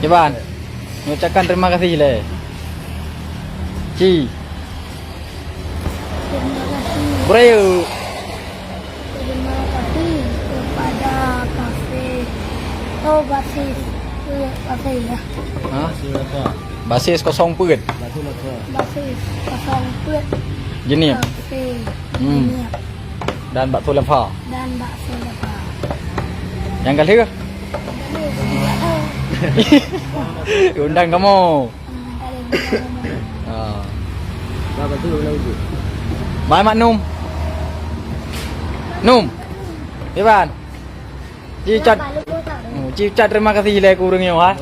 Iban, mengucapkan terima kasih le. Ci. Terima kasih. Berayu. Terima kasih kepada kafe. Oh, basis. Kafe ya. Ha? Basis kosong pun. Basis kosong pun. Jenis. Kafe. Hmm. Dan bakso lempa. Dan bakso lepas. Yang kali ke? Undang kamu. Ah. Berapa tu lagi? Mai mak Num. Num. Iban. Ci cat. Ci cat terima kasih le kurangnya ha.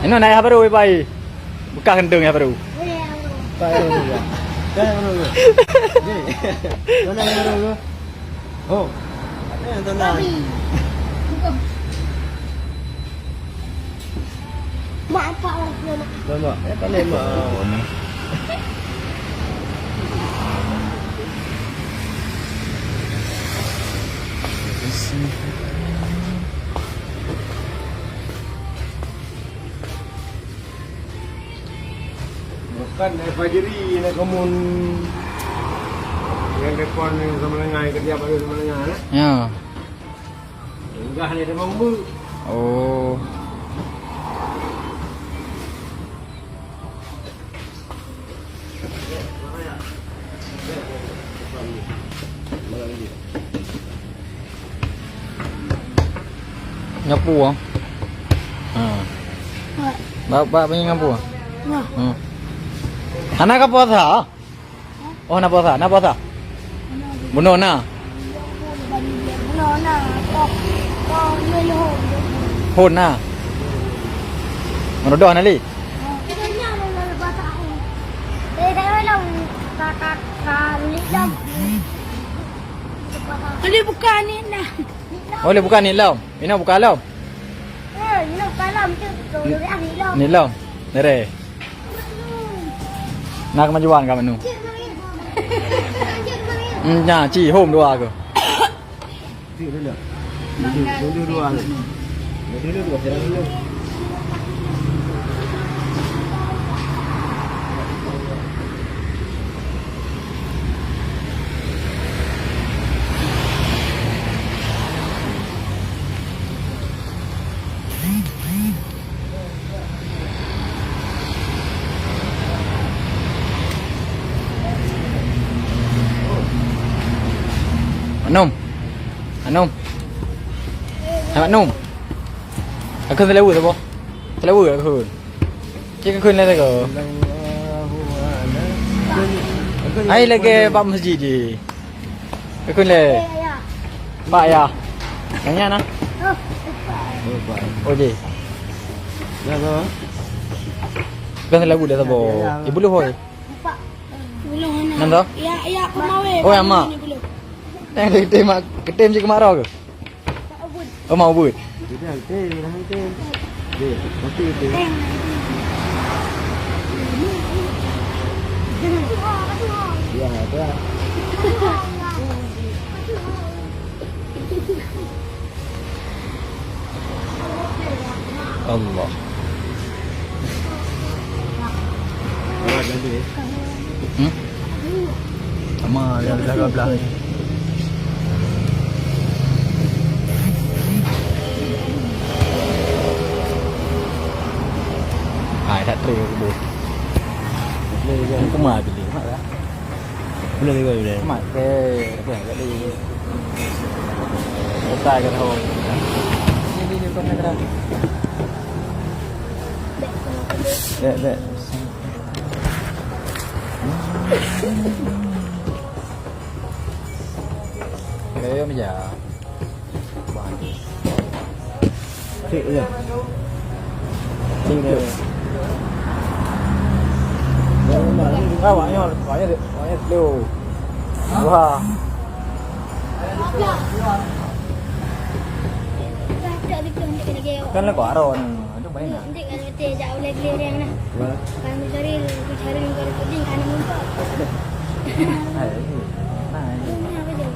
Ini naik apa baru bai. Buka kendeng apa baru. Baik dulu. Jangan dulu. Ni. Jangan dulu. Oh. Yang tenang. Mak apa lagi mak? Mak, pandai mak. Bukan Fajri nak komun yang depan yang sama lengan kerja baru sama lengan lah. Ya. Enggak ni ada mampu. Oh. Nyapu ah. Ha. Bapak punya nyapu ah. Wah. Hmm. Anak apa puasa? Oh, nak puasa, nak puasa. Bunuh na. Nona. Kau melo. Hôn na. Menuduh nali. Kayaknya ada bahasa aku. Dah belum kakak kali dah. Ini bukan ni nah. Oh, le bukan ni lau. Ini bukan lau. Ini bukan lam tu. Dulu dia ni lam. Ni lau. Nere. Nak kemajuan kamu nu. Nya, ci home dua ke. Tu dulu. Dulu dua. Dulu dua jalan dulu. Anum. Anum. Hai Mak Num. Aku selalu tu boh. Selalu aku. Cik aku ni tak ke? Ai lagi bab masjid je. Aku le. Ya. Pak ya. Tanya nah. Oh je. Dah dah. Kan selalu dah boh. Ibu lu hoi. Pak. Belum nak. Nanda? Ya, ya aku mau. Oh, ya, Mak. Yang ketem ketem je kemarau ke? Oh mau buat. Dah dah dah. Deh, mati tu. Ya, dah. Allah. Ah, jadi. Hmm? Sama yang jaga belah ni. Hai tak teri aku buat. Aku mah pilih mak dah. Boleh juga boleh. Mak ke apa kat dia. Otak kan ho. Ini dia kau nak dah. Dek. Kayak macam Cik je. Cik dia. Banyak tu. Wah. Kan lah kau aron. Itu banyak. Nanti kalau kita jauh lagi orang nak. Kami cari negara puding kan mumpah. Hai. Nah. Ini apa dia?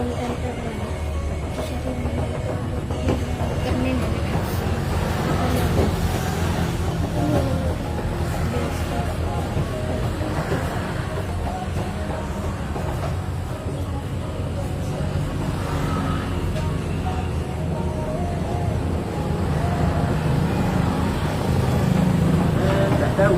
Tak tahu.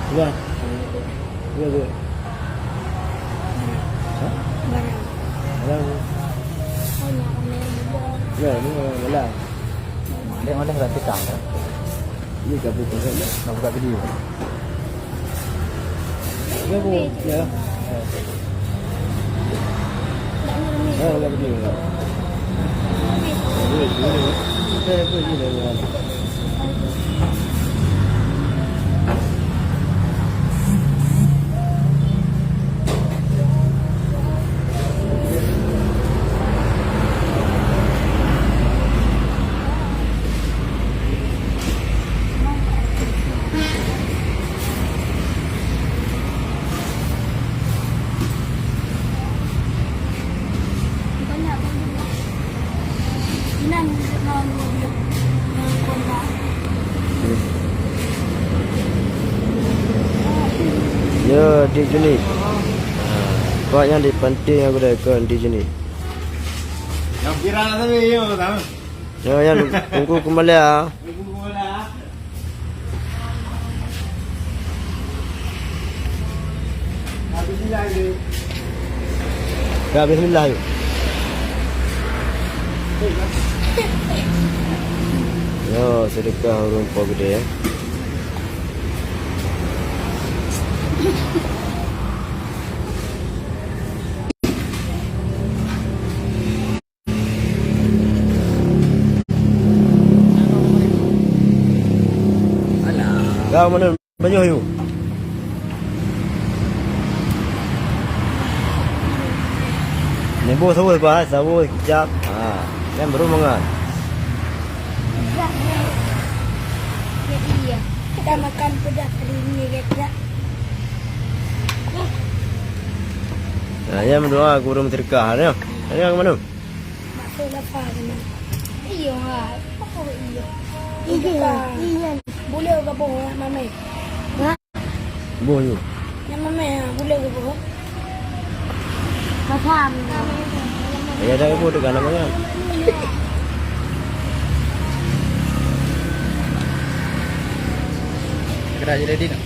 Buat. Buat. Hah? Barang. Ya, ni malam. Dia mana dah tikam dah. Ni kabut pasal. Nak buka video. Ya, bu. Ya. Ya, nak video. Saya pergi dah. Ya, di sini. Kau yang di pantai aku dah kau di sini. Yang kira tadi yo, tahu. Ya, yang tunggu kembali ah. Ya, bismillah yuk. Yo, sedekah rumput gede ya. Kau mana banyak yuk? Ni bos awal bahas awal kejap. Kan baru mangan. Iya. Kita makan pedas hari ini kita. Ya mendoa aku belum terkah ya. Ini yang mana? Masuk lapar ni. Iya ha. Apa iya? Iya. Boleh ke bohong mama? Ha? Boh yuk. Yang mama boleh ke bohong? Macam. Ya dah ibu dekat nama kan. Kira aja ready nak.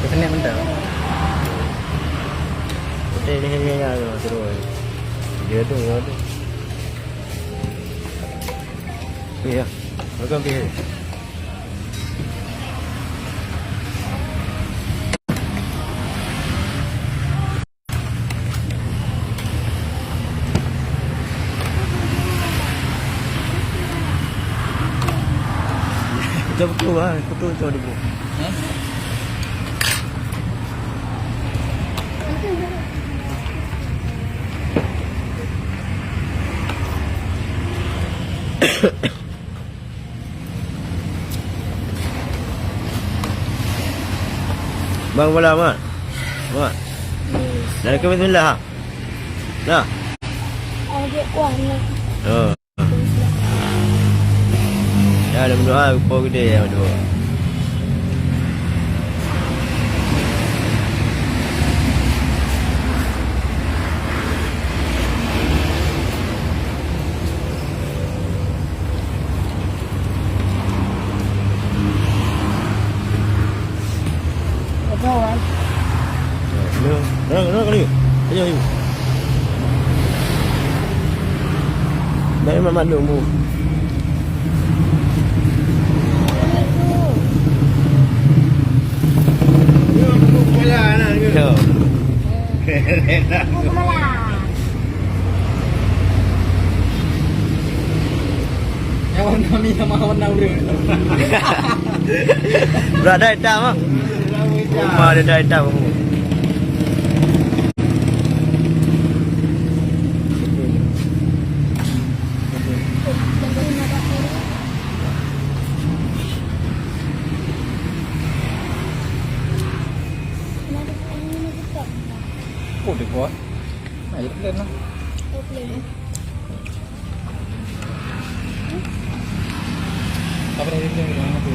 Kesennya bentar. Ini ya terus. Dia tu ya tu. Iya. Makan pergi. Jom keluar, betul dulu. Bang bola mak. Mak. Dah ke bismillah ha. Nah. Oh dia kuat ni. Oh. Ya, ada berdoa rupa gede ya berdoa. Kawan. Nak kali. Ayo. Baik mama dulu. Yo. Mau kemana? Yang warna mi sama warna urang. Berada hitam ah. Rumah dia dah hitam. Oh, được quá. Mày lên nó. Apa dah dia bilang aku?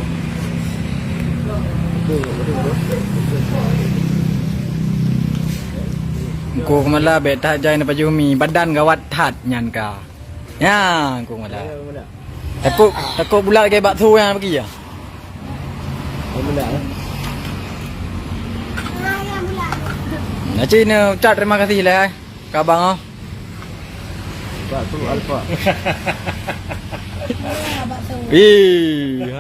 Ku kemala beta jai na pajumi badan gawat that nyan ka. Ya, ku kemala. Takut bulat ke bakso yang pergi ya. Benda lah. Nah, Cina ucap terima kasih lah ke abang oh. Bakso alfa. Ih.